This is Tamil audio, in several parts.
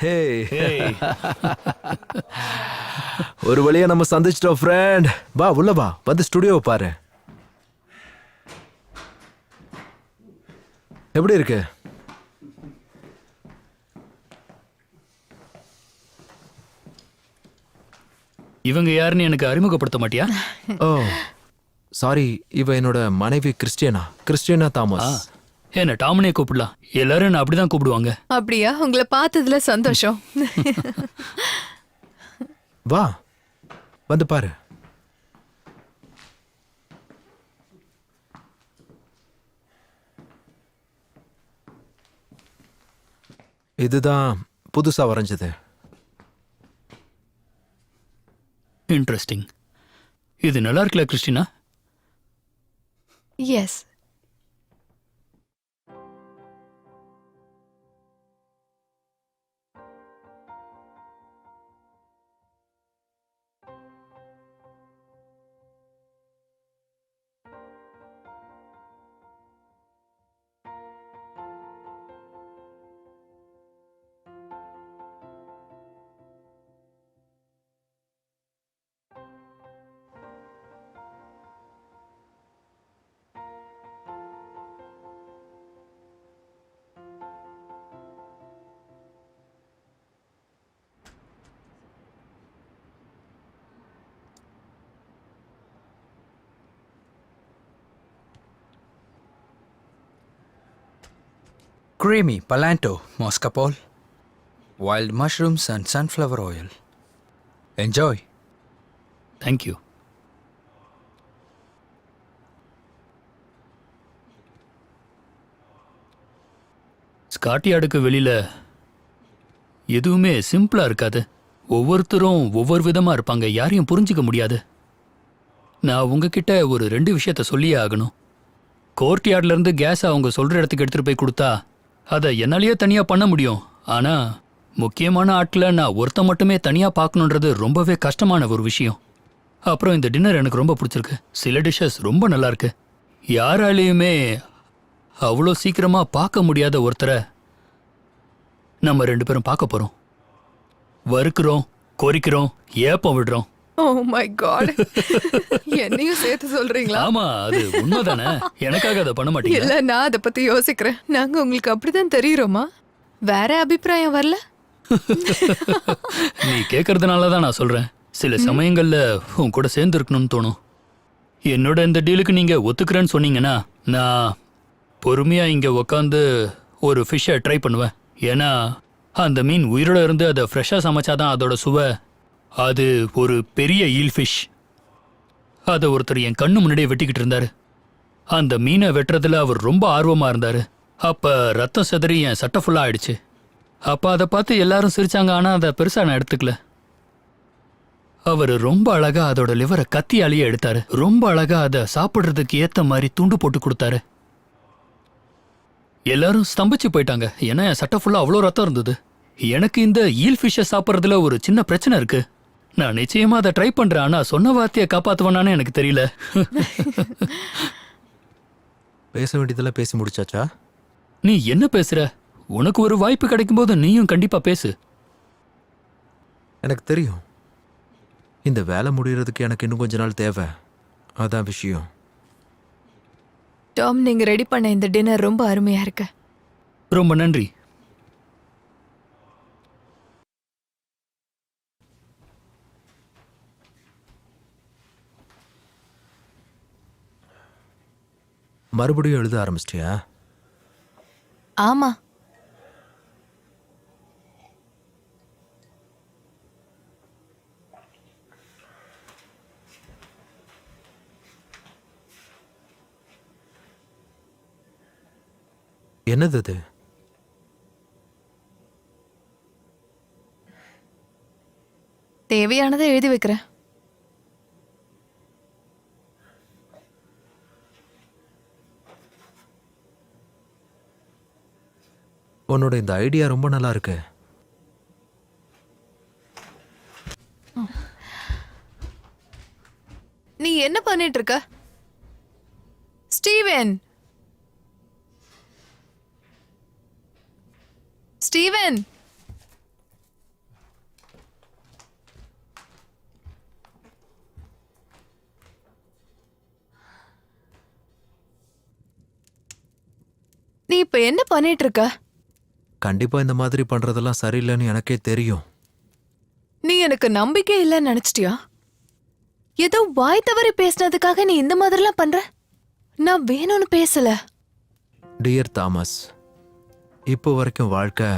ஹே ஏய் ஒரு வழியா நம்ம சந்திச்சிட்டோம் ஃப்ரெண்ட். வா உள்ள வா, வந்து ஸ்டுடியோவை பாரு. எப்படி இருக்கு? இவங்க யாருன்னு எனக்கு அறிமுகப்படுத்த மாட்டியா? ஓ சாரி, இவ என்னோட மனைவி கிறிஸ்டியனா தாமஸ். என்ன டாமனே கூப்பிடலாம். எல்லாரும் என்ன அப்படிதான் கூப்பிடுவாங்க. அப்படியா? உங்களை பார்த்ததுல சந்தோஷம். வா வந்து பாரு. இதுதான் புதுசா வரைஞ்சது. இன்ட்ரெஸ்டிங். இது நல்லா இருக்குல்ல Christina? Yes. Creamy Palanto Moscapol, wild mushrooms and sunflower oil. Enjoy. Thank you. ஸ்காட்யார்டுக்கு வெளியில எதுவுமே சிம்பிளா இருக்காது. ஒவ்வொருத்தரும் ஒவ்வொரு விதமா இருப்பாங்க. யாரையும் புரிஞ்சுக்க முடியாது. நான் உங்ககிட்ட ஒரு 2 விஷயத்த சொல்லியே ஆகணும். கோர்ட்யார்ட்ல இருந்து கேஸ் அவங்க சொல்ற இடத்துக்கு எடுத்துட்டு போய் கொடுத்தா அதை என்னாலேயே தனியா பண்ண முடியும். ஆனா முக்கியமான ஆட்களை நான் ஒருத்த மட்டுமே தனியா பார்க்கணுன்றது ரொம்பவே கஷ்டமான ஒரு விஷயம். அப்புறம் இந்த டின்னர் எனக்கு ரொம்ப பிடிச்சிருக்கு. சில டிஷ்ஷஸ் ரொம்ப நல்லா இருக்கு. யாராலையுமே அவ்வளோ சீக்கிரமா பார்க்க முடியாத ஒருத்தரை நம்ம 2 பேரும் பார்க்க போறோம். வறுக்கிறோம், கொறிக்கிறோம், ஏப்பம் விடுறோம். Oh my God. என்னையும் சேர்த்து சொல்றீங்களா? ஆமா, அது உண்மைதானே. எனக்காக அதை பண்ண மாட்டீங்க? இல்ல, நான் அதை பத்தி யோசிக்கிறேன். நாங்க உங்களுக்கு அப்படிதான் தெரியுறோமா? வேற அபிப்பிராயம் வரல? நீ கேட்கறதுனால தான் நான் சொல்றேன். சில சமயங்கள்ல உன் கூட சேர்ந்து இருக்கணும்னு தோணும். என்னோட இந்த டீலுக்கு நீங்க ஒத்துக்கிறேன்னு சொன்னீங்கன்னா நான் பொறுமையா இங்க உக்காந்து ஒரு ஃபிஷ்ஷை ட்ரை பண்ணுவேன். ஏன்னா அந்த மீன் உயிரோட இருந்து அதை ஃப்ரெஷ்ஷாக சமைச்சாதான் அதோட சுவை. அது ஒரு பெரிய ஈல் ஃபிஷ். அதை ஒருத்தர் என் கண்ணு முன்னாடியே வெட்டிக்கிட்டு இருந்தாரு. அந்த மீனை வெட்டுறதுல அவர் ரொம்ப ஆர்வமா இருந்தாரு. அப்ப ரத்தம் சிதறி என் சட்டை ஃபுல்லா ஆயிடுச்சு. அப்ப அதை பார்த்து எல்லாரும் சிரிச்சாங்க. ஆனா அதை பெருசா நான் எடுத்துக்கல. அவர் ரொம்ப அழகா அதோட லிவரை கத்தியாலேயே எடுத்தாரு. ரொம்ப அழகா அதை சாப்பிடுறதுக்கு ஏத்த மாதிரி துண்டு போட்டு கொடுத்தாரு. எல்லாரும் ஸ்தம்பிச்சு போயிட்டாங்க. ஏன்னா என் சட்டை ஃபுல்லா அவ்வளோ ரத்தம் இருந்தது. எனக்கு இந்த ஈல் ஃபிஷ்ஷை சாப்பிட்றதுல ஒரு சின்ன பிரச்சனை இருக்கு. நான் நிச்சயமா அதை ட்ரை பண்றேன். ஆனா சொன்ன வார்த்தையை காப்பாத்துவானு எனக்கு தெரியல. பேச வேண்டியதெல்லாம் பேசி முடிச்சாச்சா? நீ என்ன பேசுற? உனக்கு ஒரு வாய்ப்பு கிடைக்கும் போது நீயும் கண்டிப்பா பேசு. எனக்கு தெரியும், இந்த வேலை முடியறதுக்கு எனக்கு இன்னும் கொஞ்ச நாள் தேவை. அதான் விஷயம். டாம், நீங்க ரெடி பண்ண இந்த டின்னர் ரொம்ப அருமையா இருக்கு. ரொம்ப நன்றி. மறுபடியும் எழுத ஆரம்பிச்சிட்டியா? ஆமா. என்னது அது? தேவையானதை எழுதி வைக்கிறேன். உன்னோட இந்த ஐடியா ரொம்ப நல்லா இருக்கு. நீ என்ன பண்ணிட்டு இருக்க ஸ்டீவன்? ஸ்டீவன், நீ இப்ப என்ன பண்ணிட்டு இருக்க? கண்டிப்பா இந்த மாதிரி பண்றதெல்லாம் சரியில்லைன்னு எனக்கே தெரியும். நீ எனக்கு நம்பிக்கை இல்லைன்னு நினைச்சிட்டியா? ஏதோ வாய் தவறி பேசினதுக்காக நீ இந்த மாதிரிலாம் பண்ற? நான் வேணும்னு பேசல. டியர் தாமஸ், இப்போ வரைக்கும் வாழ்க்கை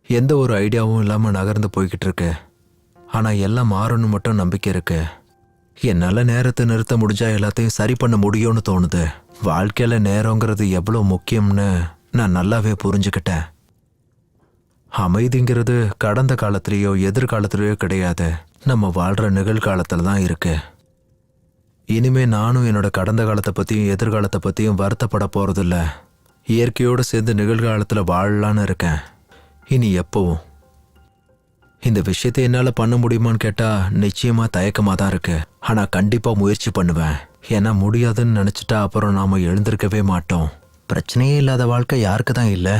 எந்த ஒரு ஐடியாவும் இல்லாம நகர்ந்து போய்கிட்டு இருக்கு. ஆனா எல்லாம் மாறணும் மட்டும் நம்பிக்கை இருக்கு. என்னால நேரத்தை நிறுத்த முடிஞ்சா எல்லாத்தையும் சரி பண்ண முடியும்னு தோணுது. வாழ்க்கையில நேரங்கிறது எவ்வளவு முக்கியம்னு நான் நல்லாவே புரிஞ்சுக்கிட்டேன். அமைதிங்கிறது கடந்த காலத்திலேயோ எதிர்காலத்திலேயோ கிடையாது, நம்ம வாழ்ற நிகழ்காலத்துல தான் இருக்கு. இனிமே நானும் என்னோட கடந்த காலத்தை பத்தியும் எதிர்காலத்தை பத்தியும் வருத்தப்பட போறதில்ல. இயற்கையோடு சேர்ந்து நிகழ்காலத்துல வாழலான்னு இருக்கேன். இனி எப்பவும் இந்த விஷயத்தை என்னால பண்ண முடியுமான்னு கேட்டா நிச்சயமா தயக்கமா தான் இருக்கு. ஆனா கண்டிப்பா முயற்சி பண்ணுவேன். ஏன்னா முடியாதுன்னு நினைச்சிட்டா அப்புறம் நாம எழுந்திருக்கவே மாட்டோம். பிரச்சனையே இல்லாத வாழ்க்கை யாருக்கு தான் இல்லை?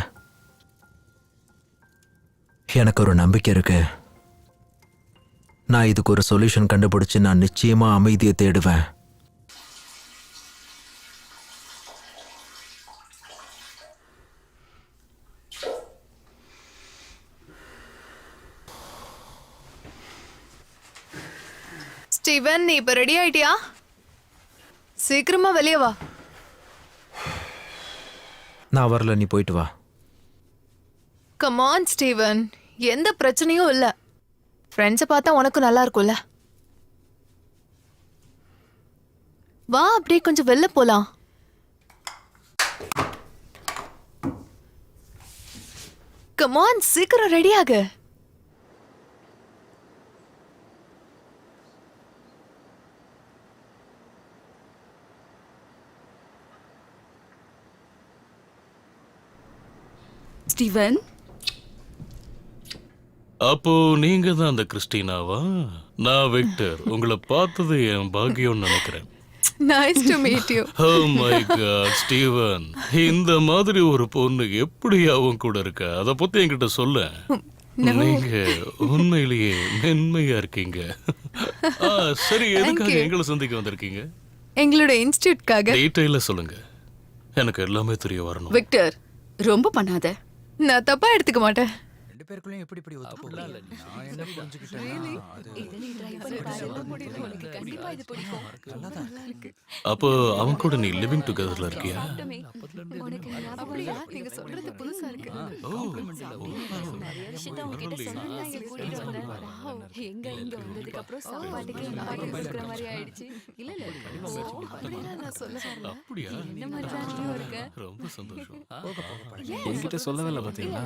எனக்கு ஒரு நம்பிக்கை இருக்கு. நான் இதுக்கு ஒரு சொல்யூஷன் கண்டுபிடிச்சு நான் நிச்சயமா அமைதியை தேடுவேன். ஸ்டீவன், நீ இப்ப ரெடி ஆயிட்டியா? சீக்கிரமா வெளியே வா. நான் வரல, நீ போயிட்டு வா. கம் ஆன் ஸ்டீவன், எந்த பிரச்சனையும் இல்ல. ஃப்ரெண்ட்ஸை பார்த்தா உனக்கு நல்லா இருக்கும்ல. வா, அப்படியே கொஞ்சம் வெளில போலாம். கம் ஆன், சீக்கிரம் ரெடி ஆகு. ஸ்டீவன், அப்போ நீங்க தான் அந்த கிறிஸ்டினாவா? நான் விக்டர். உங்களை பார்த்தது என் பாக்கியம்னு நினைக்கிறேன். Nice to meet you. Oh my God Steven, இந்த மாதிரி ஒரு பொண்ணு எப்படி அவன் கூட இருக்க? அத பத்தி என்கிட்ட சொல்ல. நீங்க உண்மையிலேயே மென்மையா இருக்கீங்க. சரி, எதுக்காக எங்களை சந்திக்க வந்திருக்கீங்க? எங்களோட இன்ஸ்டிடியூட்காக. டீடைலா சொல்லுங்க, எனக்கு எல்லாமே தெரிய வரணும். விக்டர், ரொம்ப பண்ணாத. நான் தப்பா எடுத்துக்க மாட்டேன். ரெண்டு பேருக்குள்ளேயும் எப்படி இப்படி ஒத்து போகல? நான் என்ன புரிஞ்சுக்கிட்டேன்னா, அப்போ அவன் கூட நீ லிவிங் டுகெதர்ல இருக்கியா? அப்படியா? நீங்க சொல்றது புதுசா இருக்கு. நான் சொல்ல வரல. அப்படியா? ரொம்ப சந்தோஷம். என்கிட்ட சொல்லவே இல்லை பாத்தீங்களா?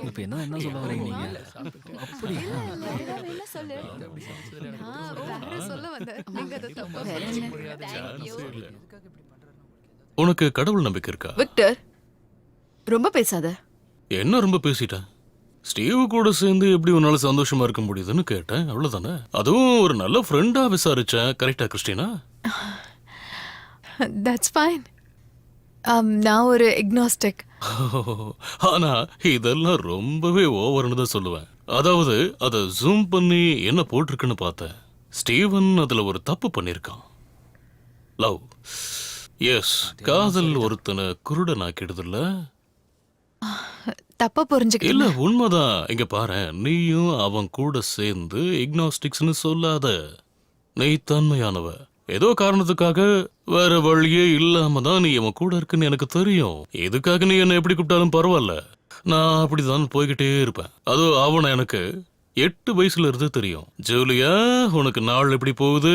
இப்ப என்ன சொல்ல வரீங்க நீங்க? வேற சொல்ல வந்தேன். நீங்க அதை தப்பா சான்ஸே இல்ல. உனக்கு கடவுள் நம்பிக்கை இருக்கா? விக்டர், ரொம்ப பேசாத. என்ன ரொம்ப பேசிட்டேன்? ஸ்டீவ் கூட சேர்ந்து எப்படி உன்னால சந்தோஷமா இருக்க முடியுதுன்னு கேட்டேன், அவ்வளவுதானே. அதுவும் ஒரு நல்ல ஃப்ரெண்டா விசாரிச்சேன். கரெக்டா கிறிஸ்டினா? That's fine. நான் ஒரு எக்னாஸ்டிக். ஆனா இதெல்லாம் ரொம்பவே ஓவர்னு தான் சொல்லுவேன். அதாவது அதை ஜூம் பண்ணி என்ன போட்டிருக்குன்னு பார்த்தேன். ஸ்டீவன் அதுல ஒரு தப்பு பண்ணிருக்கான். லவ், எஸ், காதல் ஒருத்தனை குருடனாக்கிடுதுல்ல. தப்பா புரிஞ்சுக்க. இல்ல, உண்மைதான். இங்க பாரு, நீயும் அவன் கூட சேர்ந்து இக்னாஸ்டிக்ஸ்னு சொல்லாத. நீ தன்மையானவ. ஏதோ காரணத்துக்காக வேற வழியே இல்லாம தான் நீ அவன் கூட இருக்குன்னு எனக்கு தெரியும். இதுக்காக நீ என்ன எப்படி கூப்பிட்டாலும் பரவாயில்ல, நான் அப்படிதான் போய்கிட்டே இருப்பேன். அதுவும் அவனை எனக்கு 8 வயசுல இருந்து தெரியும். ஜூலியா, உனக்கு நாள் எப்படி போகுது?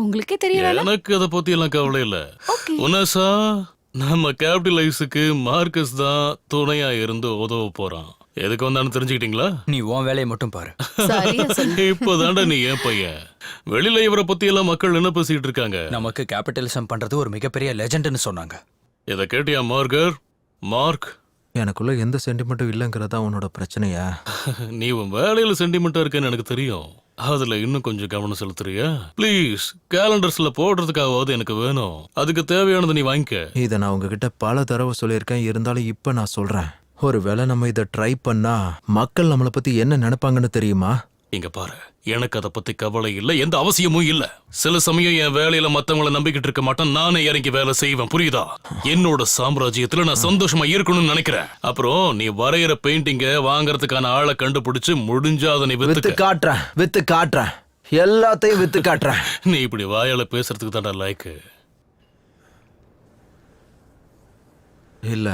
உங்களுக்கே தெரியல. எனக்கு அதை பத்தி எல்லாம் கவலை இல்ல. உனசா, நம்ம கேபிட்டலைஸுக்கு மார்க்கஸ் தான் துணையா இருந்து உதவ போறான். எதுக்கு வந்தான்னு தெரிஞ்சுக்கிட்டீங்களா? நீ உன் வேலையை மட்டும் பாரு. சரியா சொல்லு. இப்பதான்டா நீ ஏன் பையன். வெளியில இவரை பத்தி எல்லாம் மக்கள் என்ன பேசிட்டு இருக்காங்க? நமக்கு கேபிட்டலிசம் பண்றது ஒரு மிகப்பெரிய லெஜெண்ட்னு சொன்னாங்க. இத கேட்டியா மார்கர்? மார்க், எனக்குள்ள எந்த சென்டிமெண்ட்டும் இல்லைங்கிறதா உன்னோட பிரச்சனையா? நீ உன் வேலையில சென்டிமெண்டா இருக்கேன்னு எனக்கு தெரியும். அதுல இன்னும் கொஞ்சம் கவனம் செலுத்துறியா? ப்ளீஸ், கேலண்டர்ஸ்ல போடுறதுக்காவது எனக்கு வேணும். அதுக்கு தேவையானதை நீ வாங்கிக்க. இதை நான் உங்ககிட்ட பல தடவை சொல்லியிருக்கேன், இருந்தாலும் இப்ப நான் சொல்றேன். ஒருவேளை நம்ம இதை ட்ரை பண்ணா மக்கள் நம்மளை பத்தி என்ன நினைப்பாங்கன்னு தெரியுமா? இங்க பாரு, எனக்கு அதை பத்தி கவலை இல்ல, எந்த அவசியமும் இல்ல. சில சமயம் என் வேலையில மத்தவங்கள நம்பிக்கிட்டு இருக்க மாட்டேன், நானே இறங்கி வேலை செய்வேன், புரியுதா? என்னோட சாம்ராஜ்யத்துல நான் சந்தோஷமா இருக்கணும்னு நினைக்கிறேன். அப்புறம் நீ வரைகிற பெயிண்டிங்க வாங்குறதுக்கான ஆளை கண்டுபிடிச்சு முடிஞ்சா அதை நீ வித்து காட்டுறேன், வித்து காட்டுறேன், எல்லாத்தையும் வித்து காட்டுறேன். நீ இப்படி வாயால பேசுறதுக்கு தான்டா லைக்கு. இல்ல